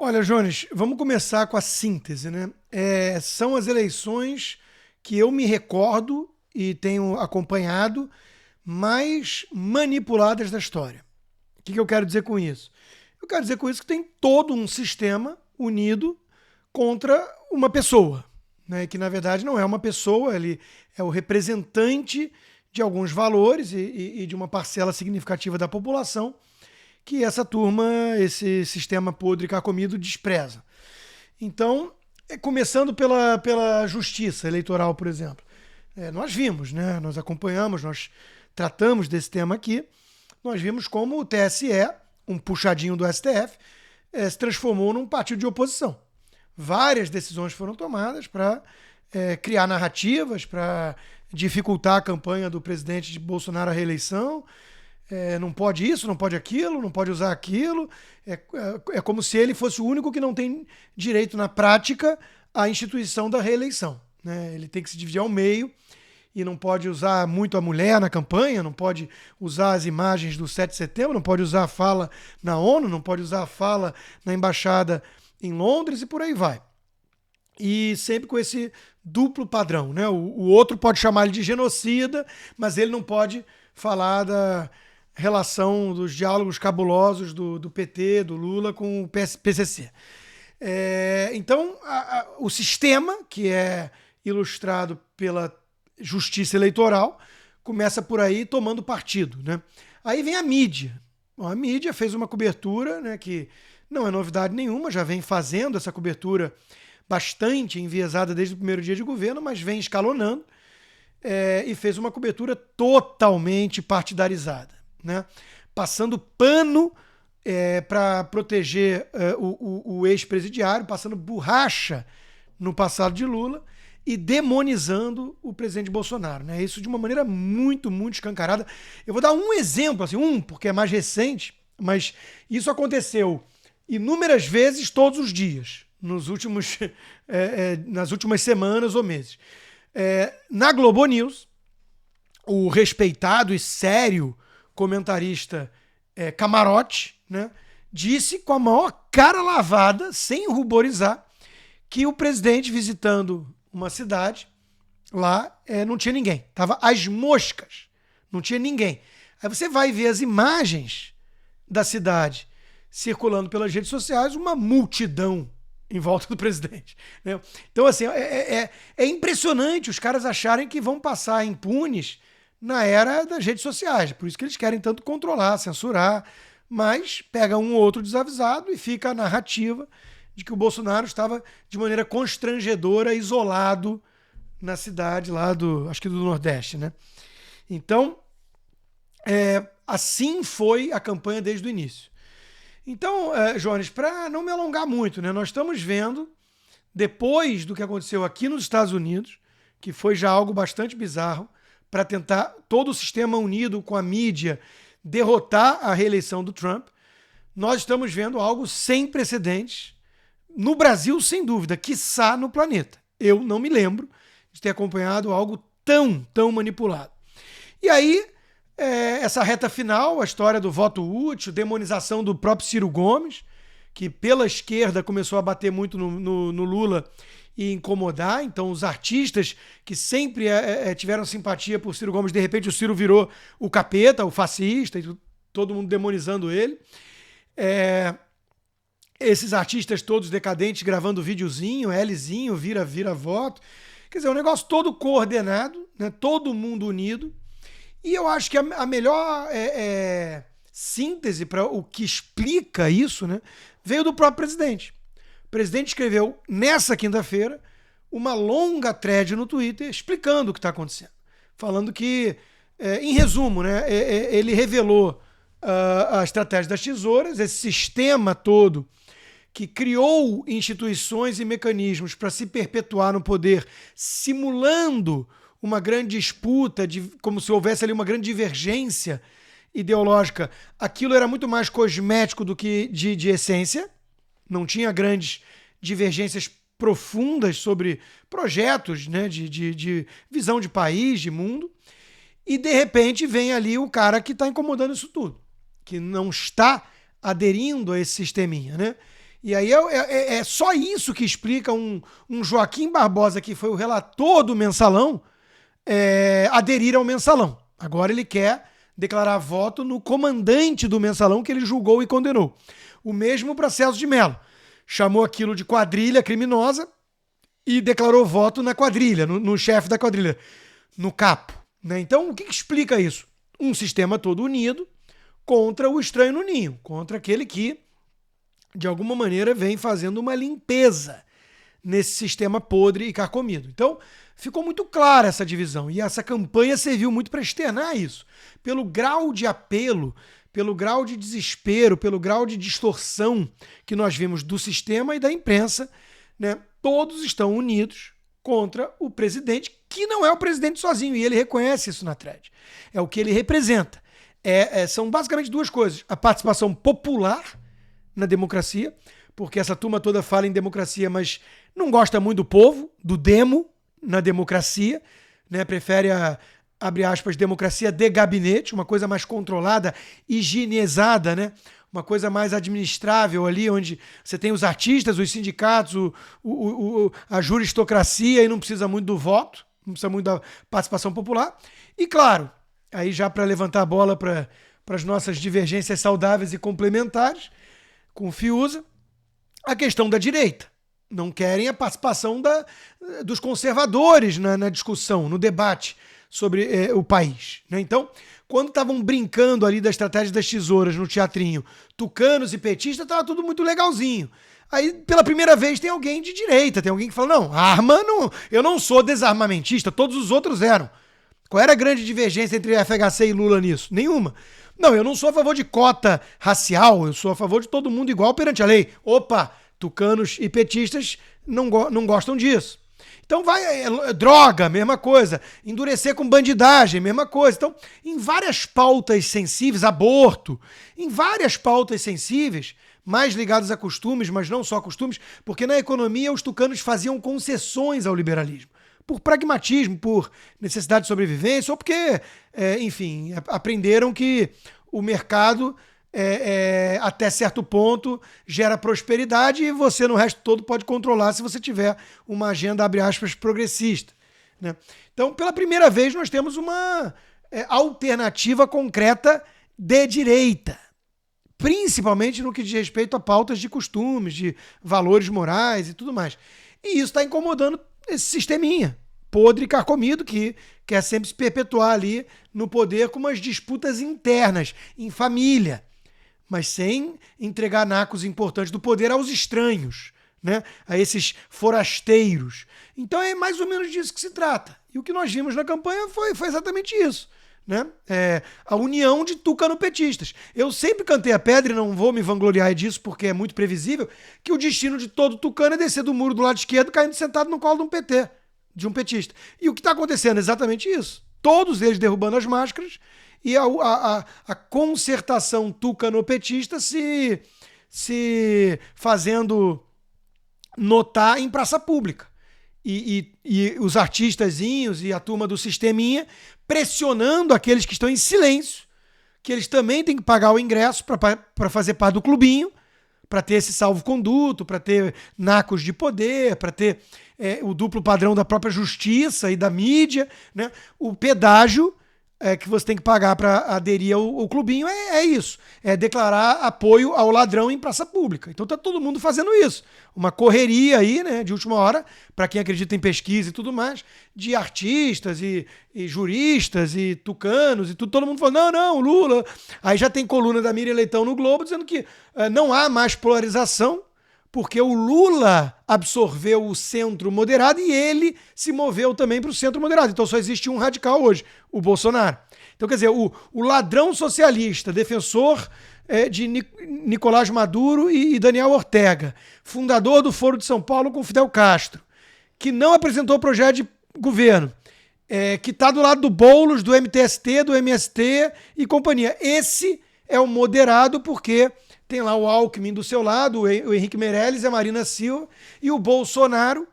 Olha, Jones, vamos começar com a síntese, né? São as eleições que eu me recordo e tenho acompanhado mais manipuladas da história. O que eu quero dizer com isso? Eu quero dizer com isso que tem todo um sistema unido contra uma pessoa, né? Que na verdade não é uma pessoa, ele é o representante de alguns valores e de uma parcela significativa da população que essa turma, esse sistema podre carcomido, despreza. Então, começando pela justiça eleitoral, por exemplo. Nós vimos, né? Nós acompanhamos, nós tratamos desse tema aqui, nós vimos como o TSE, um puxadinho do STF, se transformou num partido de oposição. Várias decisões foram tomadas para criar narrativas, para dificultar a campanha do presidente de Bolsonaro à reeleição. Não pode isso, não pode aquilo, não pode usar aquilo. É como se ele fosse o único que não tem direito na prática à instituição da reeleição, né? Ele tem que se dividir ao meio e não pode usar muito a mulher na campanha, não pode usar as imagens do 7 de setembro, não pode usar a fala na ONU, não pode usar a fala na embaixada em Londres e por aí vai. E sempre com esse duplo padrão, né? O outro pode chamar ele de genocida, mas ele não pode falar da relação dos diálogos cabulosos do PT, do Lula com o PCC. Então, o sistema, que é ilustrado pela justiça eleitoral, começa por aí tomando partido, né? Aí vem a mídia. Bom, a mídia fez uma cobertura, né, que não é novidade nenhuma, já vem fazendo essa cobertura bastante enviesada desde o primeiro dia de governo, mas vem escalonando e fez uma cobertura totalmente partidarizada, né? Passando pano para proteger o ex-presidiário, passando borracha no passado de Lula e demonizando o presidente Bolsonaro, né? Isso de uma maneira muito, muito escancarada. Eu vou dar um exemplo, assim, porque é mais recente, mas isso aconteceu inúmeras vezes todos os dias, nas últimas semanas ou meses. Na Globo News, o respeitado e sério comentarista Camarote, né, disse com a maior cara lavada, sem ruborizar, que o presidente visitando uma cidade, lá não tinha ninguém. Tava às moscas, não tinha ninguém. Aí você vai ver as imagens da cidade circulando pelas redes sociais, uma multidão em volta do presidente, né? Então, assim, é impressionante os caras acharem que vão passar impunes na era das redes sociais. Por isso que eles querem tanto controlar, censurar, mas pega um ou outro desavisado e fica a narrativa de que o Bolsonaro estava de maneira constrangedora, isolado na cidade lá acho que do Nordeste, né? Então, assim foi a campanha desde o início. Então, Jones, para não me alongar muito, né, nós estamos vendo, depois do que aconteceu aqui nos Estados Unidos, que foi já algo bastante bizarro, para tentar todo o sistema unido com a mídia derrotar a reeleição do Trump, nós estamos vendo algo sem precedentes, no Brasil, sem dúvida, quiçá no planeta. Eu não me lembro de ter acompanhado algo tão manipulado. E aí, essa reta final, a história do voto útil, demonização do próprio Ciro Gomes, que pela esquerda começou a bater muito no Lula e incomodar. Então, os artistas que sempre tiveram simpatia por Ciro Gomes, de repente o Ciro virou o capeta, o fascista, e todo mundo demonizando ele. Esses artistas todos decadentes gravando videozinho, Lzinho, vira voto. Quer dizer, um negócio todo coordenado, né? Todo mundo unido. E eu acho que a melhor síntese para o que explica isso, né, veio do próprio presidente. O presidente escreveu nessa quinta-feira uma longa thread no Twitter explicando o que está acontecendo. Falando que, em resumo, né, ele revelou a estratégia das tesouras, esse sistema todo que criou instituições e mecanismos para se perpetuar no poder, simulando uma grande disputa, como se houvesse ali uma grande divergência ideológica. Aquilo era muito mais cosmético do que de essência. Não tinha grandes divergências profundas sobre projetos, né, de visão de país, de mundo. E, de repente, vem ali o cara que está incomodando isso tudo, que não está aderindo a esse sisteminha, né? E aí é só isso que explica um Joaquim Barbosa, que foi o relator do Mensalão, aderir ao Mensalão. Agora ele quer declarar voto no comandante do Mensalão que ele julgou e condenou. O mesmo para Celso de Mello. Chamou aquilo de quadrilha criminosa e declarou voto na quadrilha, no chefe da quadrilha, no capo. Né? Então, o que explica isso? Um sistema todo unido contra o estranho no ninho, contra aquele que, de alguma maneira, vem fazendo uma limpeza nesse sistema podre e carcomido. Então, ficou muito clara essa divisão e essa campanha serviu muito para externar isso. Pelo grau de apelo, pelo grau de desespero, pelo grau de distorção que nós vimos do sistema e da imprensa, né? Todos estão unidos contra o presidente, que não é o presidente sozinho, e ele reconhece isso na thread. É o que ele representa. São basicamente duas coisas. A participação popular na democracia, porque essa turma toda fala em democracia, mas não gosta muito do povo, do demo na democracia, né? Prefere abre aspas, democracia de gabinete, uma coisa mais controlada, higienizada, né? Uma coisa mais administrável ali, onde você tem os artistas, os sindicatos, a juristocracia e não precisa muito do voto, não precisa muito da participação popular. E claro, aí já para levantar a bola para as nossas divergências saudáveis e complementares, com o Fiuza, a questão da direita. Não querem a participação dos conservadores na discussão, no debate sobre o país. Né? Então, quando estavam brincando ali da estratégia das tesouras no teatrinho, tucanos e petistas, estava tudo muito legalzinho. Aí, pela primeira vez, tem alguém de direita, tem alguém que fala, não, arma, não, eu não sou desarmamentista, todos os outros eram. Qual era a grande divergência entre FHC e Lula nisso? Nenhuma. Não, eu não sou a favor de cota racial, eu sou a favor de todo mundo igual perante a lei. Opa, tucanos e petistas não gostam disso. Então droga, mesma coisa. Endurecer com bandidagem, mesma coisa. Então, em várias pautas sensíveis, aborto, em várias pautas sensíveis, mais ligadas a costumes, mas não só a costumes, porque na economia os tucanos faziam concessões ao liberalismo. Por pragmatismo, por necessidade de sobrevivência, ou porque, enfim, aprenderam que o mercado, até certo ponto, gera prosperidade e você, no resto todo, pode controlar se você tiver uma agenda, abre aspas, progressista. Né? Então, pela primeira vez, nós temos uma alternativa concreta de direita, principalmente no que diz respeito a pautas de costumes, de valores morais e tudo mais. E isso está incomodando esse sisteminha podre e carcomido que quer sempre se perpetuar ali no poder com umas disputas internas, em família, mas sem entregar nacos importantes do poder aos estranhos, né? A esses forasteiros. Então é mais ou menos disso que se trata. E o que nós vimos na campanha foi exatamente isso. Né? A união de tucano-petistas. Eu sempre cantei a pedra, e não vou me vangloriar disso porque é muito previsível, que o destino de todo tucano é descer do muro do lado esquerdo caindo sentado no colo de um PT, de um petista. E o que está acontecendo é exatamente isso. Todos eles derrubando as máscaras e a concertação tucano-petista se fazendo notar em praça pública. E os artistazinhos e a turma do sisteminha pressionando aqueles que estão em silêncio, que eles também têm que pagar o ingresso para fazer parte do clubinho, para ter esse salvo-conduto, para ter nacos de poder, para ter o duplo padrão da própria justiça e da mídia, né? O pedágio que você tem que pagar para aderir ao clubinho é isso, é declarar apoio ao ladrão em praça pública. Então tá todo mundo fazendo isso. Uma correria aí, né, de última hora, para quem acredita em pesquisa e tudo mais, de artistas e juristas e tucanos e tudo, todo mundo falando, não, Lula. Aí já tem coluna da Miriam Leitão no Globo dizendo que não há mais polarização, porque o Lula absorveu o centro moderado e ele se moveu também para o centro moderado. Então só existe um radical hoje, o Bolsonaro. Então, quer dizer, o ladrão socialista, defensor de Nicolás Maduro e Daniel Ortega, fundador do Foro de São Paulo com Fidel Castro, que não apresentou projeto de governo, que está do lado do Boulos, do MTST, do MST e companhia. Esse é o moderado porque tem lá o Alckmin do seu lado, o Henrique Meirelles, a Marina Silva, e o Bolsonaro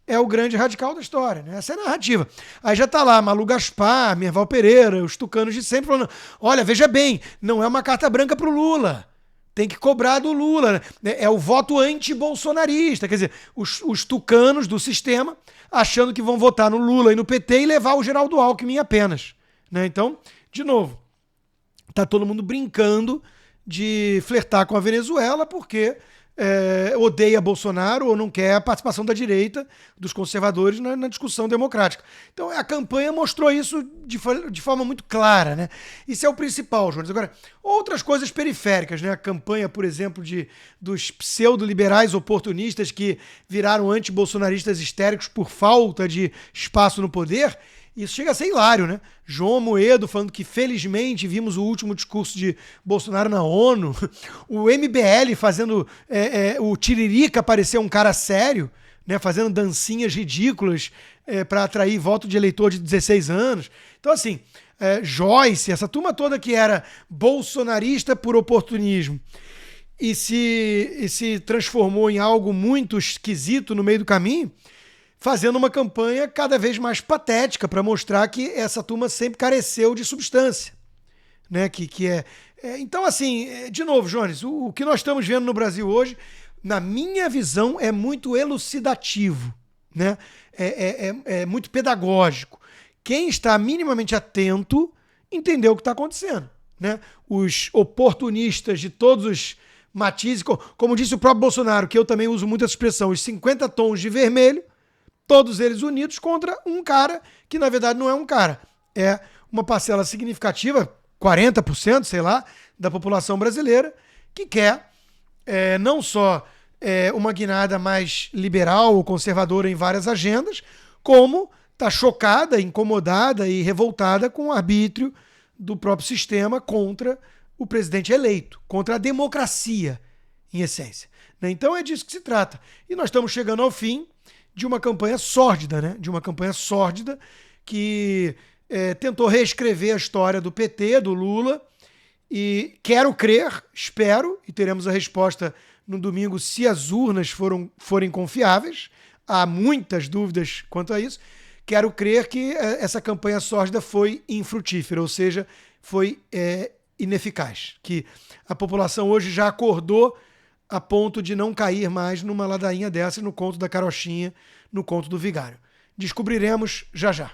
é o grande radical da história. Né? Essa é a narrativa. Aí já tá lá Malu Gaspar, Merval Pereira, os tucanos de sempre falando, olha, veja bem, não é uma carta branca pro Lula. tem que cobrar do Lula. Né? É o voto anti-bolsonarista. Quer dizer, os tucanos do sistema achando que vão votar no Lula e no PT e levar o Geraldo Alckmin apenas. Né? Então, de novo, tá todo mundo brincando de flertar com a Venezuela porque odeia Bolsonaro ou não quer a participação da direita, dos conservadores na discussão democrática. Então a campanha mostrou isso de forma muito clara, né? Isso é o principal, Jonas. Agora, outras coisas periféricas, né? A campanha, por exemplo, dos pseudo-liberais oportunistas que viraram anti-bolsonaristas histéricos por falta de espaço no poder. Isso chega a ser hilário, né? João Amoedo falando que felizmente vimos o último discurso de Bolsonaro na ONU. O MBL fazendo o Tiririca parecer um cara sério, né? Fazendo dancinhas ridículas para atrair voto de eleitor de 16 anos. Então, assim, Joyce, essa turma toda que era bolsonarista por oportunismo e se transformou em algo muito esquisito no meio do caminho, fazendo uma campanha cada vez mais patética para mostrar que essa turma sempre careceu de substância. Né? Então, assim, de novo, Jones, o que nós estamos vendo no Brasil hoje, na minha visão, é muito elucidativo. Né? É muito pedagógico. Quem está minimamente atento entendeu o que está acontecendo. Né? Os oportunistas de todos os matizes, como disse o próprio Bolsonaro, que eu também uso muito essa expressão, os 50 tons de vermelho, todos eles unidos contra um cara que, na verdade, não é um cara. É uma parcela significativa, 40%, sei lá, da população brasileira, que quer não só uma guinada mais liberal ou conservadora em várias agendas, como está chocada, incomodada e revoltada com o arbítrio do próprio sistema contra o presidente eleito, contra a democracia, em essência. Então é disso que se trata. E nós estamos chegando ao fim de uma campanha sórdida, né? De uma campanha sórdida que tentou reescrever a história do PT, do Lula, e quero crer, espero, e teremos a resposta no domingo se as urnas forem confiáveis. Há muitas dúvidas quanto a isso. Quero crer que essa campanha sórdida foi infrutífera, ou seja, foi ineficaz. Que a população hoje já acordou a ponto de não cair mais numa ladainha dessa no conto da carochinha, no conto do vigário. Descobriremos já já.